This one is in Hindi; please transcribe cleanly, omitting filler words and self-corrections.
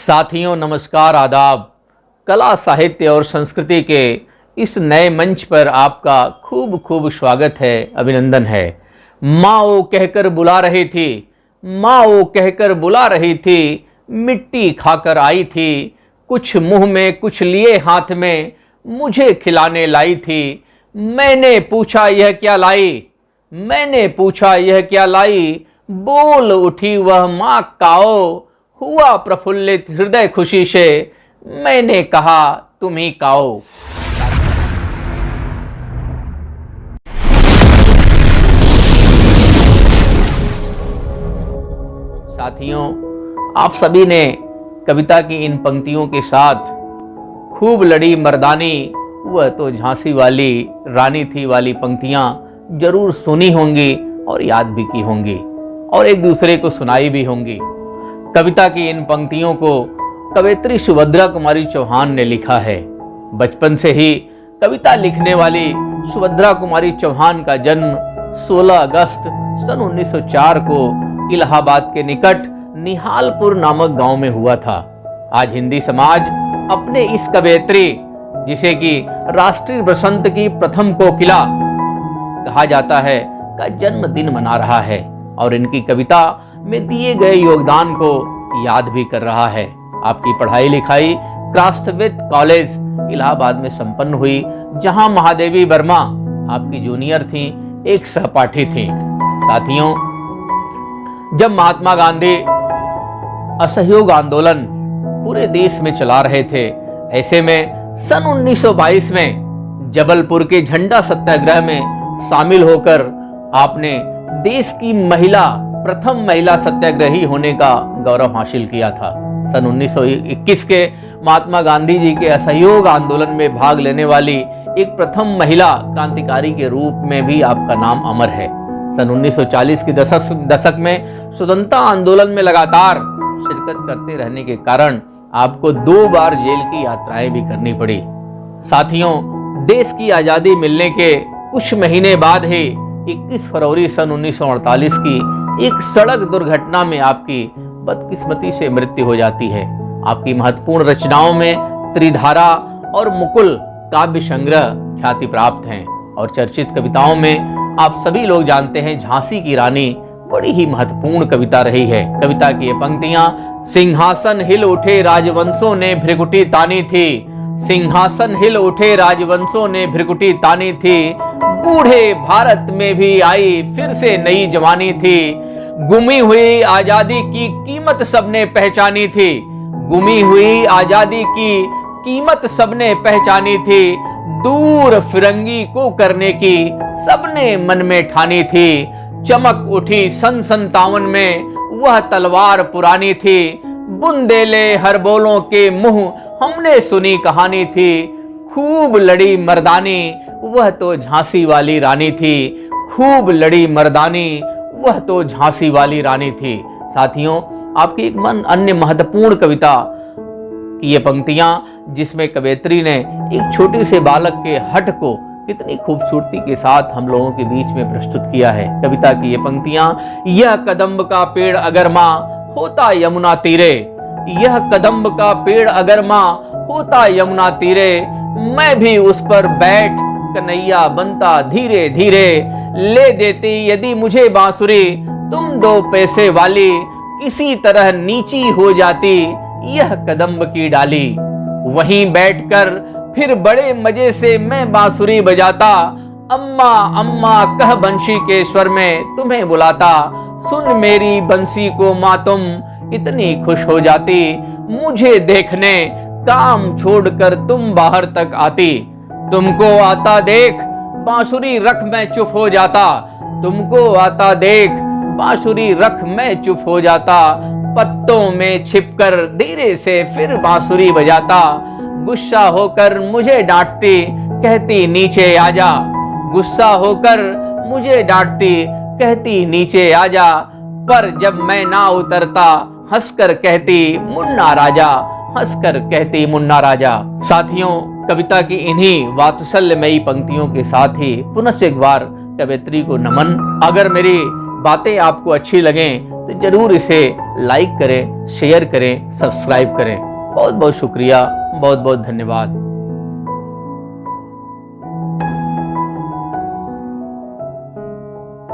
साथियों नमस्कार, आदाब। कला साहित्य और संस्कृति के इस नए मंच पर आपका खूब खूब स्वागत है, अभिनंदन है। माँ वो कहकर बुला रही थी, माँ वो कहकर बुला रही थी, मिट्टी खाकर आई थी, कुछ मुंह में कुछ लिए हाथ में मुझे खिलाने लाई थी। मैंने पूछा यह क्या लाई, मैंने पूछा यह क्या लाई, बोल उठी वह माँ काओ। हुआ प्रफुल्लित हृदय खुशी से, मैंने कहा तुम ही काओ। साथियों, आप सभी ने कविता की इन पंक्तियों के साथ खूब लड़ी मर्दानी, वह तो झांसी वाली रानी थी वाली पंक्तियां जरूर सुनी होंगी और याद भी की होंगी और एक दूसरे को सुनाई भी होंगी। कविता की इन पंक्तियों को कवयित्री सुभद्रा कुमारी चौहान ने लिखा है। बचपन से ही कविता लिखने वाली सुभद्रा कुमारी चौहान का जन्म 16 अगस्त सन 1904 को इलाहाबाद के निकट निहालपुर नामक गांव में हुआ था। आज हिंदी समाज अपने इस कवयित्री, जिसे कि राष्ट्रीय बसंत की प्रथम कोकिला कहा जाता है, का जन्मदिन मना रहा है और इनकी कविता में दिए गए योगदान को याद भी कर रहा है। आपकी पढ़ाई लिखाई क्रास्थवित कॉलेज इलाहाबाद में संपन्न हुई, जहां महादेवी वर्मा आपकी जूनियर थी, एक सहपाठी थी। साथियों, जब महात्मा गांधी असहयोग आंदोलन पूरे देश में चला रहे थे, ऐसे में सन 1922 में जबलपुर के झंडा सत्याग्रह में शामिल होकर आपने देश की प्रथम महिला सत्याग्रही होने का गौरव हासिल किया था। सन 1921 के महात्मा गांधी जी के असहयोग आंदोलन में भाग लेने वाली एक प्रथम महिला क्रांतिकारी के रूप में भी आपका नाम अमर है। सन 1940 के दशक में स्वतंत्रता आंदोलन में लगातार शिरकत करते रहने के कारण आपको 2 बार जेल की यात्राएं भी करनी पड़ी। साथियों, देश की आजादी मिलने के कुछ महीने बाद ही 21 फरवरी सन 1948 की एक सड़क दुर्घटना में आपकी बदकिस्मती से मृत्यु हो जाती है। आपकी महत्वपूर्ण रचनाओं में त्रिधारा और मुकुल काव्य संग्रह ख्याति प्राप्त हैं और चर्चित कविताओं में आप सभी लोग जानते हैं झांसी की रानी बड़ी ही महत्वपूर्ण कविता रही है। कविता की ये पंक्तियां, सिंहासन हिल उठे राजवंशों ने भ्रिकुटी तानी थी, सिंहासन हिल उठे राजवंशों ने भ्रिकुटी तानी थी, बूढ़े भारत में भी आई फिर से नई जवानी थी, गुमी हुई आजादी की कीमत सबने पहचानी थी, गुमी हुई आजादी की कीमत सबने पहचानी थी, दूर फिरंगी को करने की सबने मन में ठानी थी, चमक उठी सन 57 में वह तलवार पुरानी थी, बुंदेले हर बोलों के मुंह हमने सुनी कहानी थी, खूब लड़ी मर्दानी वह तो झांसी वाली रानी थी, खूब लड़ी मर्दानी वह तो झांसी वाली रानी थी। साथियों, आपकी एक अन्य महत्वपूर्ण कविता की ये पंक्तियां, जिसमें कवयित्री ने एक छोटे से बालक के हठ को कितनी खूबसूरती के साथ हम लोगों के बीच में प्रस्तुत किया है। कविता की ये पंक्तियां, यह कदम्ब का पेड़ अगर माँ होता यमुना तीरे, यह कदम्ब का पेड़ अगर माँ होता यमुना तीरे, मैं भी उस पर बैठ कन्हैया बनता धीरे धीरे, ले देती यदि मुझे बांसुरी तुम 2 पैसे वाली, किसी तरह नीची हो जाती यह कदम्ब की डाली, वहीं बैठकर फिर बड़े मजे से मैं बांसुरी बजाता, अम्मा अम्मा कह बंशी के स्वर में तुम्हें बुलाता, सुन मेरी बंसी को माँ तुम इतनी खुश हो जाती, मुझे देखने काम छोड़कर तुम बाहर तक आती, तुमको आता देख बांसुरी रख मैं चुप हो जाता, तुमको आता देख बांसुरी रख मैं चुप हो जाता, पत्तों में छिपकर धीरे से फिर बांसुरी बजाता, गुस्सा होकर मुझे डांटती कहती नीचे आजा, गुस्सा होकर मुझे डांटती कहती नीचे आजा, पर जब मैं ना उतरता हंसकर कहती मुन्ना राजा, हंसकर कहती मुन्ना राजा। साथियों, कविता की इन्हीं वात्सल्यमयी पंक्तियों के साथ ही पुनः से एक बार कवयित्री को नमन। अगर मेरी बातें आपको अच्छी लगें तो ज़रूर इसे लाइक करें, शेयर करें, सब्सक्राइब करें। बहुत बहुत शुक्रिया, बहुत बहुत धन्यवाद।